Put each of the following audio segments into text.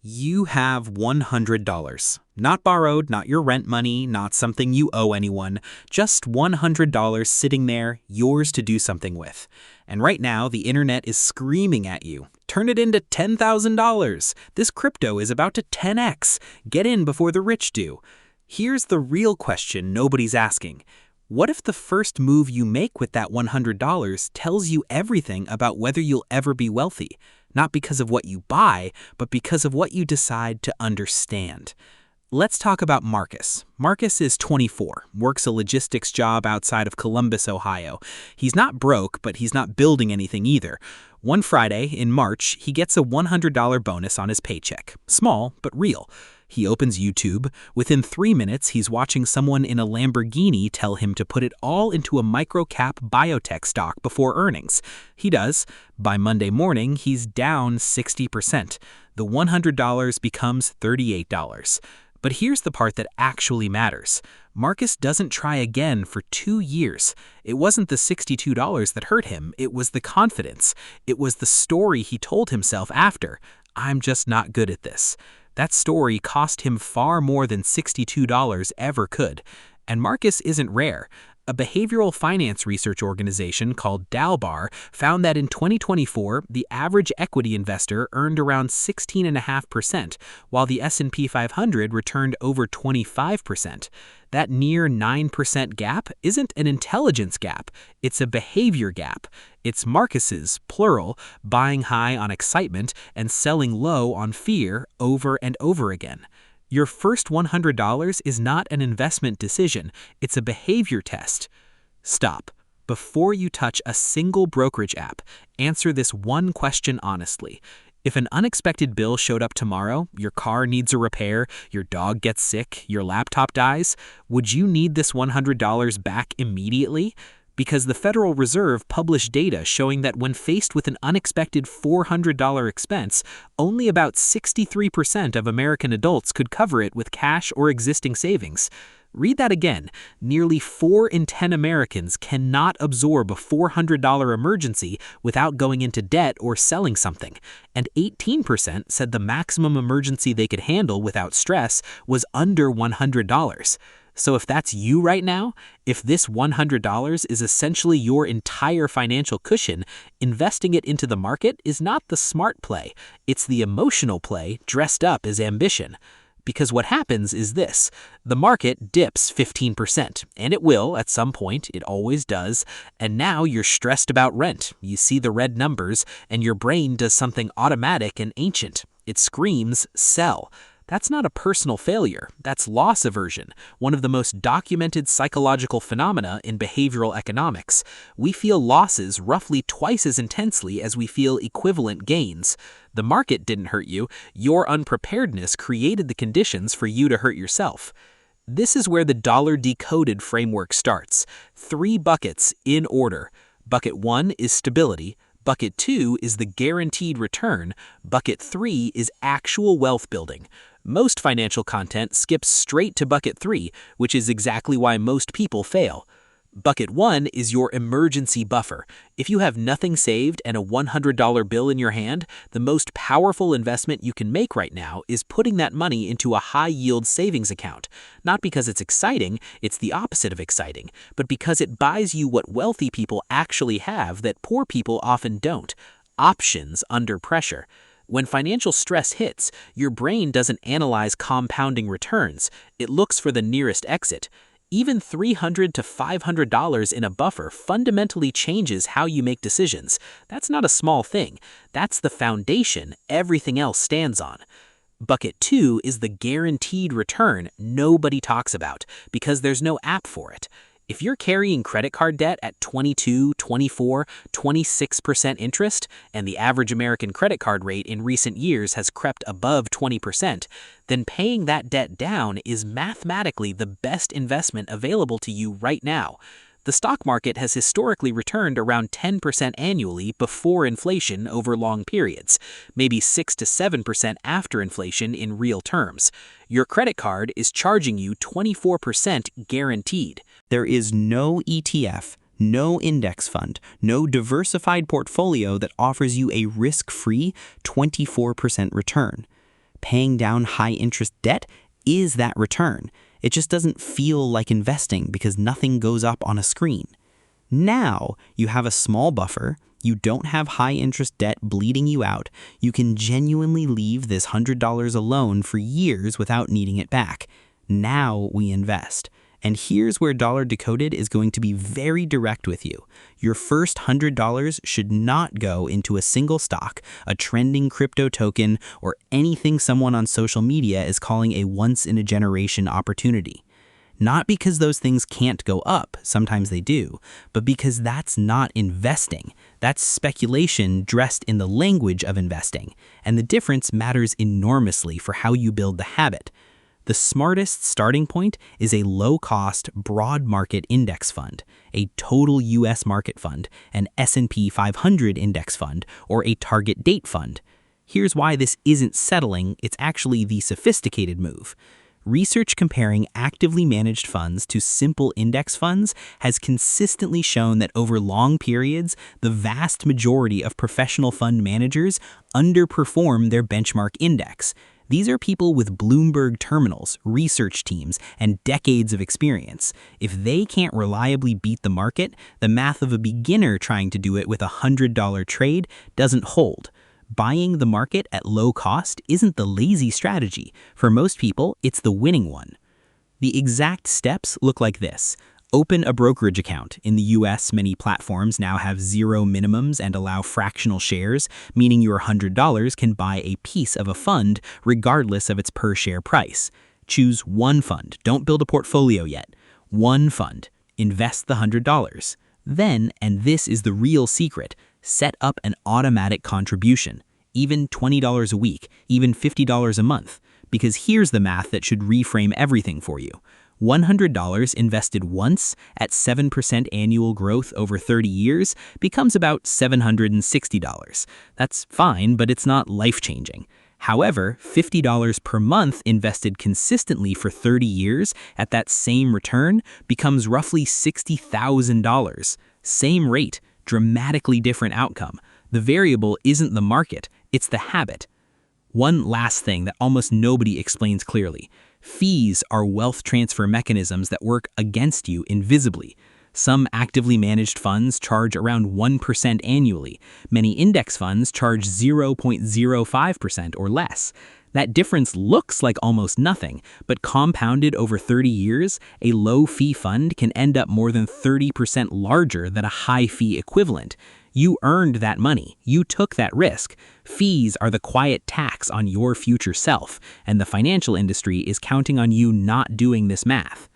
You have $100. Not borrowed, not your rent money, not something you owe anyone, just $100 sitting there, yours to do something with. And right now, the internet is screaming at you. Turn it into $10,000. This crypto is about to 10x. Get in before the rich do. Here's the real question nobody's asking. What if the first move you make with that $100 tells you everything about whether you'll ever be wealthy? Not because of what you buy, but because of what you decide to understand. Let's talk about Marcus. Marcus is 24, works a logistics job outside of Columbus, Ohio. He's not broke, but he's not building anything either. One Friday, in March, he gets a $100 bonus on his paycheck. Small, but real. He opens YouTube. Within 3 minutes, he's watching someone in a Lamborghini tell him to put it all into a micro-cap biotech stock before earnings. He does. By Monday morning, he's down 60%. The $100 becomes $38. But here's the part that actually matters. Marcus doesn't try again for 2 years. It wasn't the $62 that hurt him. It was the confidence. It was the story he told himself after. I'm just not good at this. That story cost him far more than $62 ever could. And Marcus isn't rare. A behavioral finance research organization called Dalbar found that in 2024, the average equity investor earned around 16.5%, while the S&P 500 returned over 25%. That near 9% gap isn't an intelligence gap, it's a behavior gap. It's Marcus's, plural, buying high on excitement and selling low on fear over and over again. Your first $100 is not an investment decision, it's a behavior test. Stop. Before you touch a single brokerage app, answer this one question honestly. If an unexpected bill showed up tomorrow, your car needs a repair, your dog gets sick, your laptop dies, would you need this $100 back immediately? Because the Federal Reserve published data showing that when faced with an unexpected $400 expense, only about 63% of American adults could cover it with cash or existing savings. Read that again. Nearly 4 in 10 Americans cannot absorb a $400 emergency without going into debt or selling something. And 18% said the maximum emergency they could handle without stress was under $100. So if that's you right now, if this $100 is essentially your entire financial cushion, investing it into the market is not the smart play. It's the emotional play dressed up as ambition. Because what happens is this. The market dips 15%, and it will at some point, it always does, and now you're stressed about rent. You see the red numbers, and your brain does something automatic and ancient. It screams, sell. That's not a personal failure, that's loss aversion, one of the most documented psychological phenomena in behavioral economics. We feel losses roughly twice as intensely as we feel equivalent gains. The market didn't hurt you, your unpreparedness created the conditions for you to hurt yourself. This is where the Decoded framework starts. 3 buckets in order. Bucket 1 is stability. Bucket 2 is the guaranteed return. Bucket 3 is actual wealth building. Most financial content skips straight to bucket 3, which is exactly why most people fail. Bucket 1 is your emergency buffer. If you have nothing saved and a $100 bill in your hand, the most powerful investment you can make right now is putting that money into a high-yield savings account. Not because it's exciting, it's the opposite of exciting, but because it buys you what wealthy people actually have that poor people often don't: options under pressure. When financial stress hits, your brain doesn't analyze compounding returns. It looks for the nearest exit. Even $300 to $500 in a buffer fundamentally changes how you make decisions. That's not a small thing. That's the foundation everything else stands on. Bucket 2 is the guaranteed return nobody talks about because there's no app for it. If you're carrying credit card debt at 22, 24, 26% interest, and the average American credit card rate in recent years has crept above 20%, then paying that debt down is mathematically the best investment available to you right now. The stock market has historically returned around 10% annually before inflation over long periods, maybe 6 to 7% after inflation in real terms. Your credit card is charging you 24% guaranteed. There is no ETF, no index fund, no diversified portfolio that offers you a risk-free 24% return. paying down high-interest debt is that return. It just doesn't feel like investing because nothing goes up on a screen. Now, you have a small buffer, you don't have high-interest debt bleeding you out, you can genuinely leave this $100 alone for years without needing it back. Now we invest. And here's where Decoded is going to be very direct with you. Your first $100 should not go into a single stock, a trending crypto token, or anything someone on social media is calling a once-in-a-generation opportunity. Not because those things can't go up, sometimes they do, but because that's not investing. That's speculation dressed in the language of investing, and the difference matters enormously for how you build the habit. The smartest starting point is a low-cost, broad market index fund, a total U.S. market fund, an S&P 500 index fund, or a target date fund. Here's why this isn't settling, it's actually the sophisticated move. Research comparing actively managed funds to simple index funds has consistently shown that over long periods, the vast majority of professional fund managers underperform their benchmark index. These are people with Bloomberg terminals, research teams, and decades of experience. If they can't reliably beat the market, the math of a beginner trying to do it with a $100 trade doesn't hold. Buying the market at low cost isn't the lazy strategy. For most people, it's the winning one. The exact steps look like this. Open a brokerage account. In the US, many platforms now have zero minimums and allow fractional shares, meaning your $100 can buy a piece of a fund regardless of its per-share price. Choose one fund. Don't build a portfolio yet. One fund. Invest the $100. Then, and this is the real secret, set up an automatic contribution, even $20 a week, even $50 a month, because here's the math that should reframe everything for you. $100 invested once at 7% annual growth over 30 years becomes about $760. That's fine, but it's not life-changing. However, $50 per month invested consistently for 30 years at that same return becomes roughly $60,000. Same rate, dramatically different outcome. The variable isn't the market, it's the habit. One last thing that almost nobody explains clearly. Fees are wealth transfer mechanisms that work against you invisibly. Some actively managed funds charge around 1% annually. Many index funds charge 0.05% or less. That difference looks like almost nothing, but compounded over 30 years, a low-fee fund can end up more than 30% larger than a high-fee equivalent. You earned that money. You took that risk. Fees are the quiet tax on your future self, and the financial industry is counting on you not doing this math.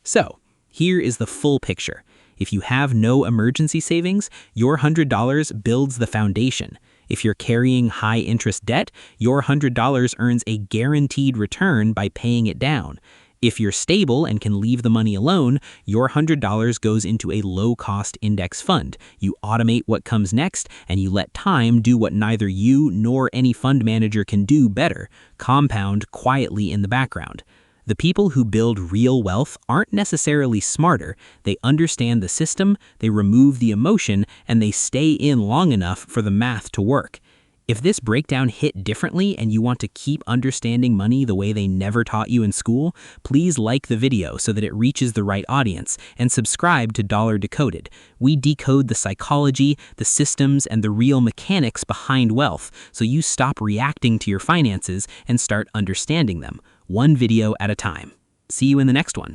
So, here is the full picture. If you have no emergency savings, your $100 builds the foundation. If you're carrying high-interest debt, your $100 earns a guaranteed return by paying it down. If you're stable and can leave the money alone, your $100 goes into a low-cost index fund. You automate what comes next, and you let time do what neither you nor any fund manager can do better, compound quietly in the background. The people who build real wealth aren't necessarily smarter. They understand the system, they remove the emotion, and they stay in long enough for the math to work. If this breakdown hit differently and you want to keep understanding money the way they never taught you in school, please like the video so that it reaches the right audience, and subscribe to Decoded. We decode the psychology, the systems, and the real mechanics behind wealth, so you stop reacting to your finances and start understanding them, one video at a time. See you in the next one.